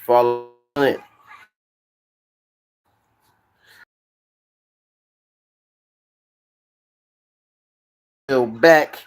follow it. Go back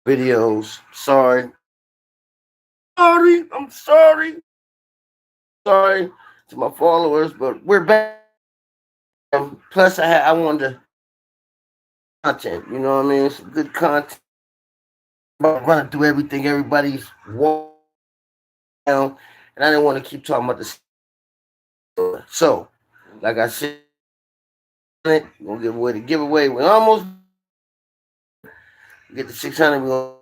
videos. I'm sorry to my followers, but we're back. Plus, I wanted to content. You know what I mean? Some good content. About running through everything everybody's walking down, and I didn't want to keep talking about this. So, like I said, we're gonna give away the giveaway. We almost get the 600.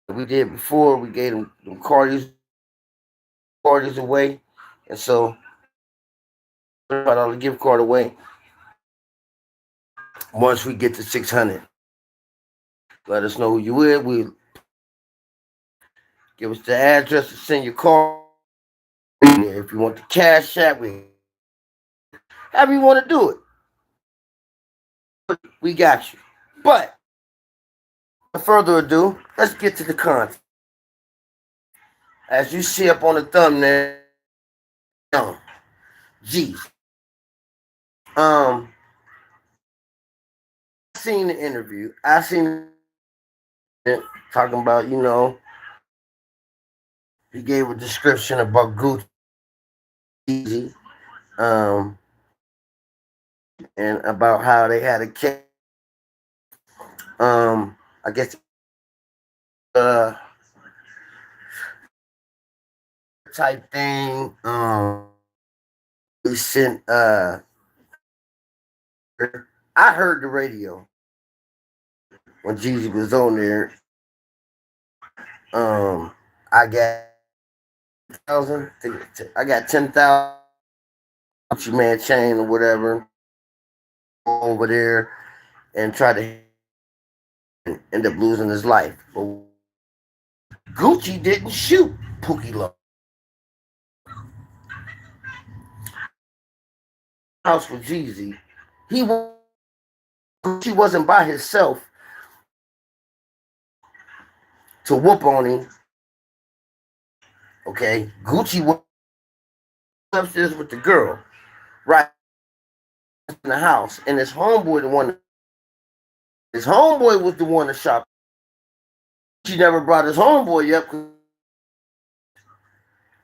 We did before. We gave them cards away, and so $5 gift card away. Once we get to 600, let us know who you with. We give us the address to send your card. If you want the cash app, however you want to do it, we got you. But without further ado, let's get to the content. As you see up on the thumbnail, geez, I seen the interview. I seen it talking about, he gave a description about Gucci, and about how they had a case. I guess type thing. We sent I heard the radio when Jeezy was on there. I got 1,000. I got 10,000 Gucci Man chain or whatever over there, and try to end up losing his life. But Gucci didn't shoot Pookie Low. House with Jeezy. Gucci wasn't by himself to whoop on him. Okay, Gucci was upstairs with the girl, right in the house, and his homeboy was the one that shot. She never brought his homeboy up.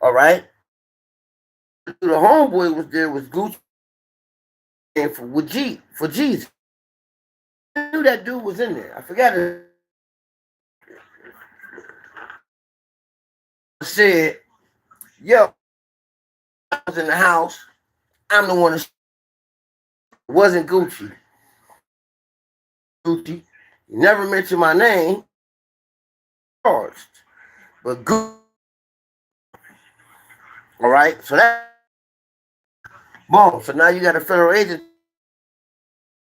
All right, the homeboy was there with Gucci and for Jesus. I knew that dude was in there. I forgot it. I said, "Yo, I was in the house. I'm the one that wasn't Gucci. Gucci, you never mentioned my name, charged, but Gucci. All right, so that boom. So now you got a federal agent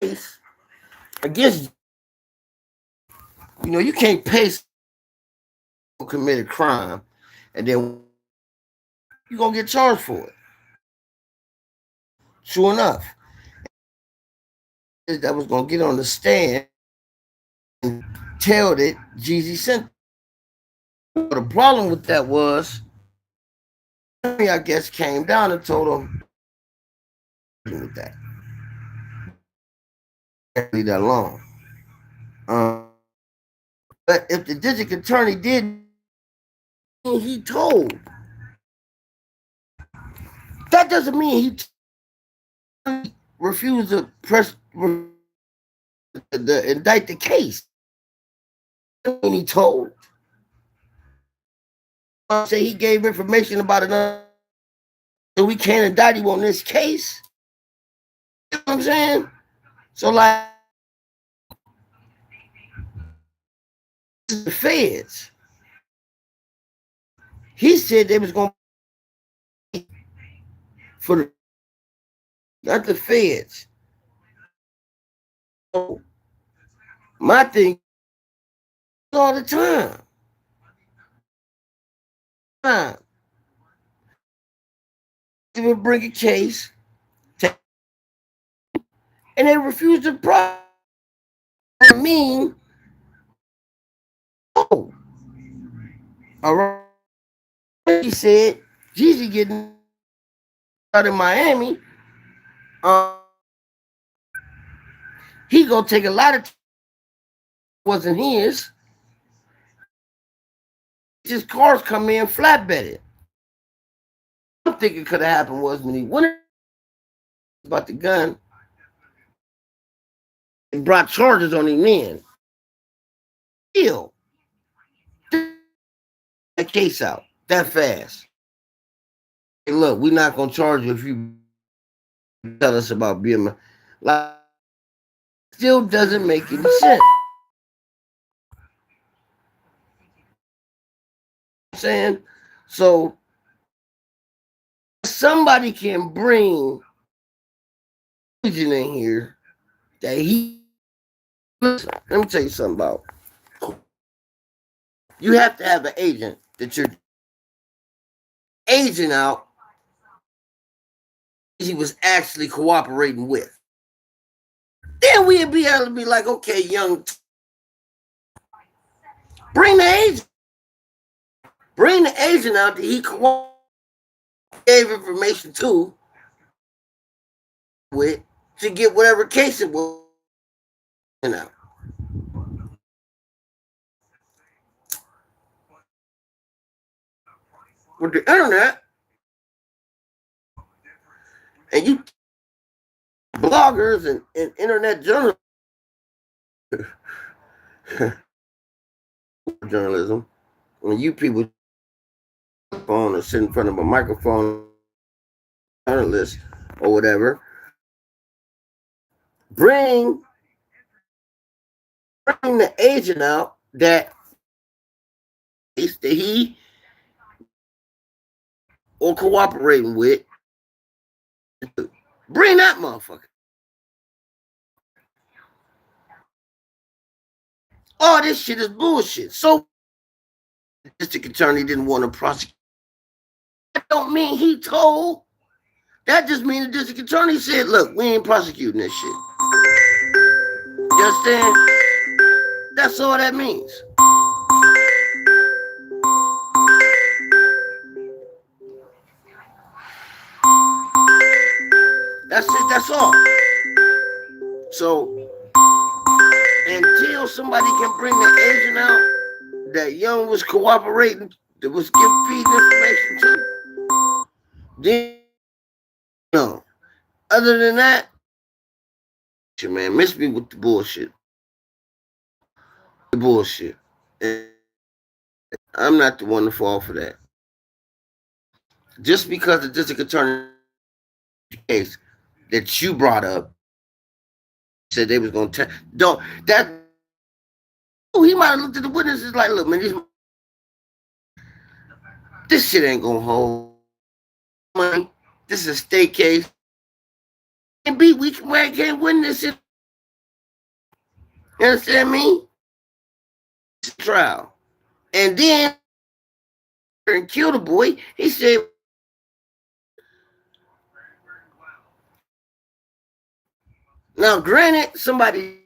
case against you can't pay someone who committed crime, and then you're gonna get charged for it. Sure enough, that was gonna get on the stand and tell that Jeezy sent. But the problem with that was, I guess, came down and told him with that. Leave that alone. But if the district attorney did, he told. That doesn't mean he refused to indict the case. When he told, say he gave information about another, so we can't indict him on this case. You know what I'm saying? So like the feds, he said they was gonna for the not the feds. So my thing all the time. They would bring a case, and they refuse to prosecute. I mean, oh, all right. He said, Jeezy getting out in Miami. Um, he gonna take a lot of wasn't his. His cars come in flatbedded. I'm thinking could have happened was when he went about the gun and brought charges on him then. Still, that case out that fast. Hey, look, we're not gonna charge you if you tell us about being like. Still doesn't make any sense. I'm saying so. Somebody can bring agent in here that he. Listen, let me tell you something about. You have to have an agent that you're agent out. He was actually cooperating with. Then we'd be able to be like, okay, young, bring the agent. Bring the agent out that he gave information to with to get whatever case it was. You know. With the internet, and you bloggers and internet journalism, when you people phone and sit in front of a microphone, journalist or whatever, bring the agent out that he or cooperating with. Bring that motherfucker. All this shit is bullshit. So the district attorney didn't want to prosecute. That don't mean he told. That just means the district attorney said, look, we ain't prosecuting this shit. You understand? That's all that means. That's it, that's all. So until somebody can bring the agent out that Young was cooperating, that was feeding information to, then no. Other than that, man, miss me with the bullshit. The bullshit. And I'm not the one to fall for that. Just because the district attorney case that you brought up said they was gonna don't that he might have looked at the witnesses like, look, man, this shit ain't gonna hold money. This is a state case. And we can't win this shit. You understand me? It's a trial. And then and kill the boy, he said, now granted, somebody,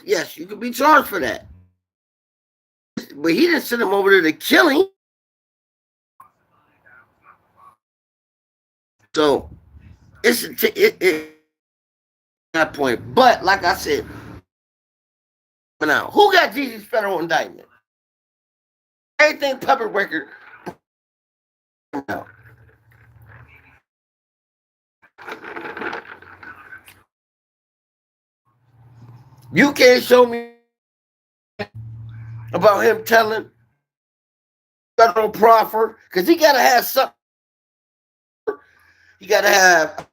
yes, you could be charged for that. But he didn't send him over there to kill him. So it's that point. But like I said, now who got Jesus' federal indictment? Everything public record. You can't show me about him telling federal proffer because he gotta have something. He gotta have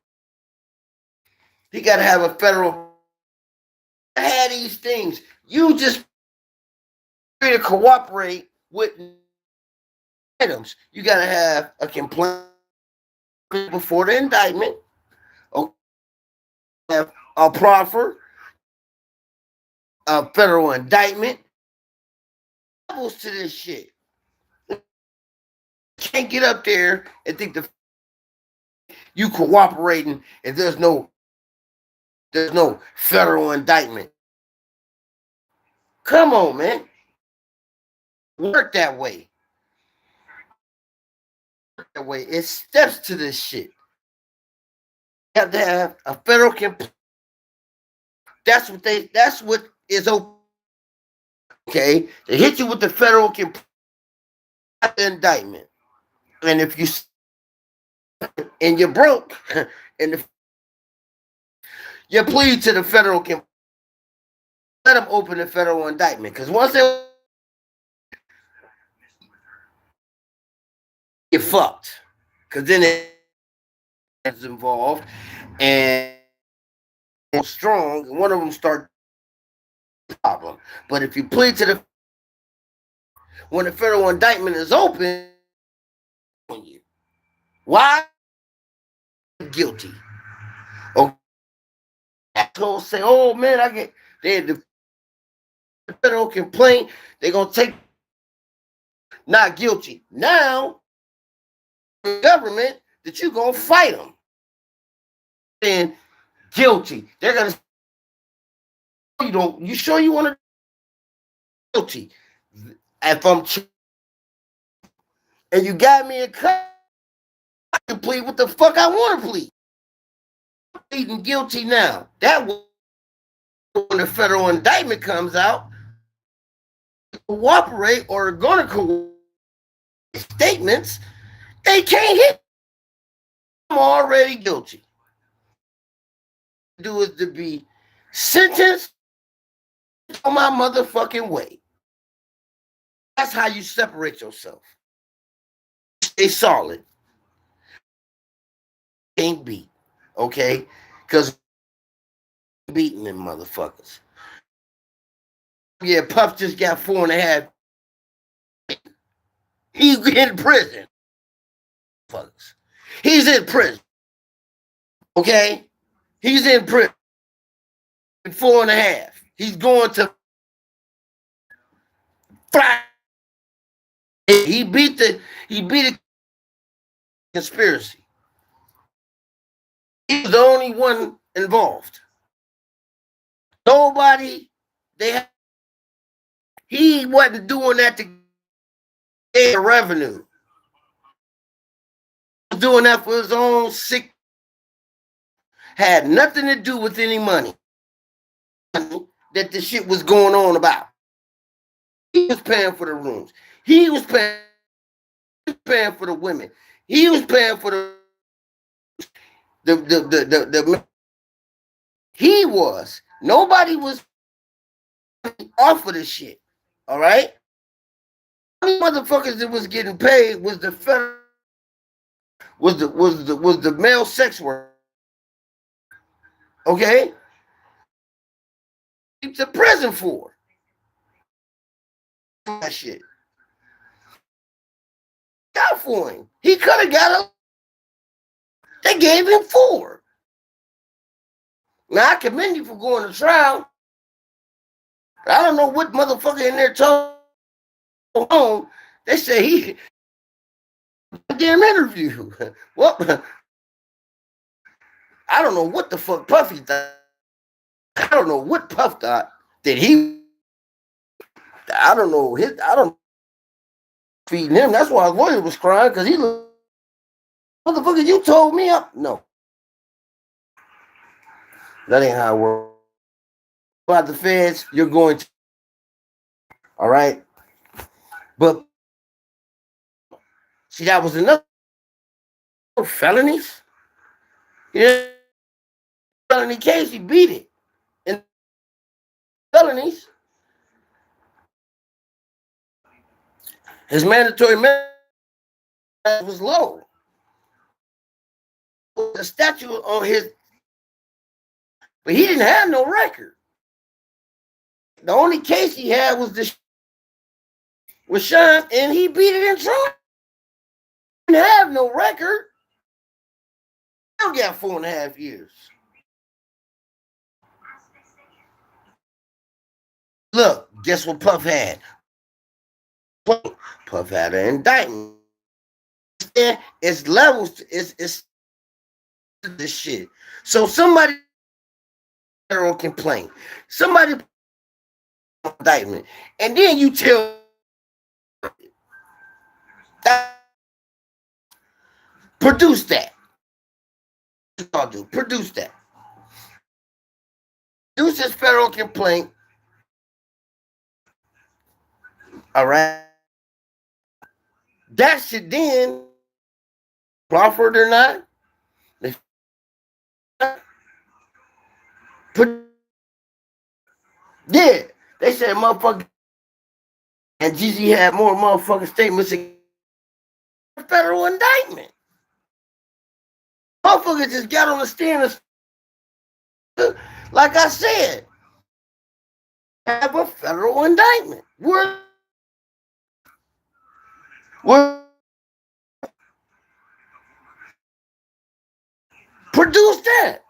a federal. Have these things. You just to cooperate with items. You gotta have a complaint before the indictment. Okay, have a proffer, a federal indictment. Levels to this shit. Can't get up there and think you cooperating and there's no federal indictment. Come on, man. Work that way. that way. It steps to this shit. You have to have a federal complaint. That's what is open. Okay, they hit you with the federal complaint, indictment, and if you and you're broke, and you plead to the federal complaint, let them open the federal indictment, because once they get fucked, because then it's involved and strong, and one of them start the problem. But if you plead to the when the federal indictment is open on you, why guilty? Okay, assholes say, "Oh man, I get they the federal complaint. They're gonna take not guilty now." The government that you gonna fight them, and guilty. They're gonna you don't. You sure you want to guilty? If I'm and you got me a cut, I can plead what the fuck I want to plead. I'm pleading guilty now. That was when the federal indictment comes out. Cooperate or are gonna cooperate statements. They can't hit. I'm already guilty. Do is to be sentenced on my motherfucking way. That's how you separate yourself. Stay solid. Can't beat. Okay? Because beating them motherfuckers. Yeah, Puff just got 4.5. He's in prison. Fuckers. He's in prison. Okay? He's in prison. 4.5. He's going to fly. He beat a conspiracy. He was the only one involved. Nobody, he wasn't doing that to get revenue. He was doing that for his own sick. Had nothing to do with any money that the shit was going on about. He was paying for the rooms. He was paying for the women. He was paying for the he was. Nobody was off of this shit. All right? The only motherfuckers that was getting paid was the federal was the male sex worker. Okay? He's to prison for that shit. Got for him. He could have got a. They gave him 4. Now I commend you for going to trial. I don't know what motherfucker in there told home. They say he damn interview. Well, I don't know what the fuck Puffy thought. I don't know what Puff thought that he. I don't know feeding him. That's why his lawyer was crying, because he looked. Motherfucker, you told me up. No. That ain't how it works. About the feds, you're going to. All right? But, see, that was another felonies. Yeah. Felony case, he beat it. And felonies, his mandatory was low. The statute on his, but he didn't have no record. The only case he had was this with Sean, and he beat it in trial. He didn't have no record. Still got 4.5 years. Look, guess what Puff had? Puff had an indictment. It's levels. It's this shit. So somebody federal complaint, somebody indictment, and then you tell that Produce that. That's what I'll do. Produce that. Produce this federal complaint. All right. That should then, Crawford or not, they put, yeah, they said motherfucker, and GZ had more motherfucking statements against federal indictment. Motherfucker just got on the stand and, like I said, have a federal indictment. We're produce that.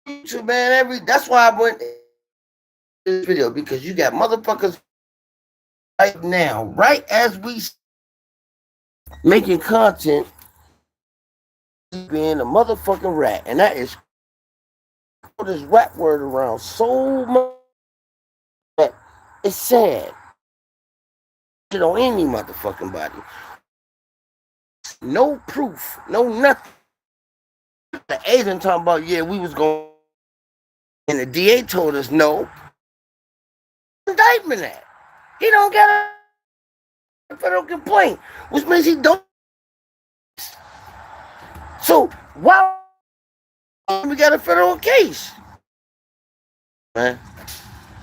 YouTube, man, that's why I went this video, because you got motherfuckers right now, right as we making content, being a motherfucking rat, and that is this rat word around so much that it's sad. Shit on any motherfucking body, no proof, no nothing. The agent talking about, yeah, we was going, and the DA told us no. Indictment that he don't get a federal complaint, which means he don't. So why we got a federal case, man?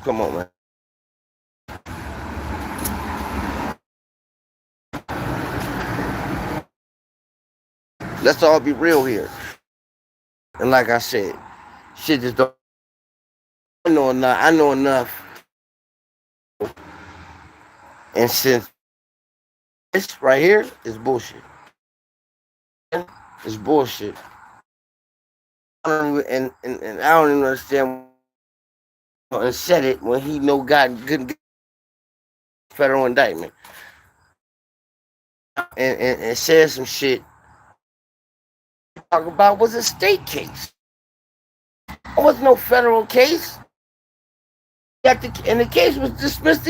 Come on, man. Let's all be real here. And like I said, shit just don't. I know enough. I know enough. And since this right here is bullshit, it's bullshit. I don't even, and I don't even understand. And said it when he know God couldn't get federal indictment, and said some shit. Talk about was a state case. It was no federal case. And the case was dismissed.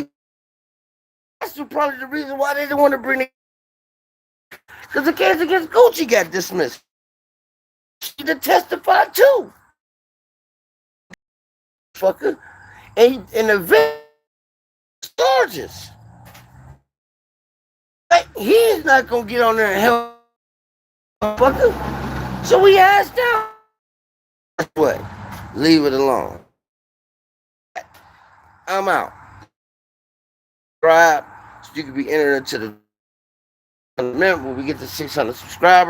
That's probably the reason why they didn't want to bring it. Because the case against Gucci got dismissed. She to testify too. Fucker. And the charges. He's not going to get on there and help. Fucker. So we asked him. That's what? Leave it alone. I'm out. Subscribe so you can be entered into the when we get to 600 subscribers.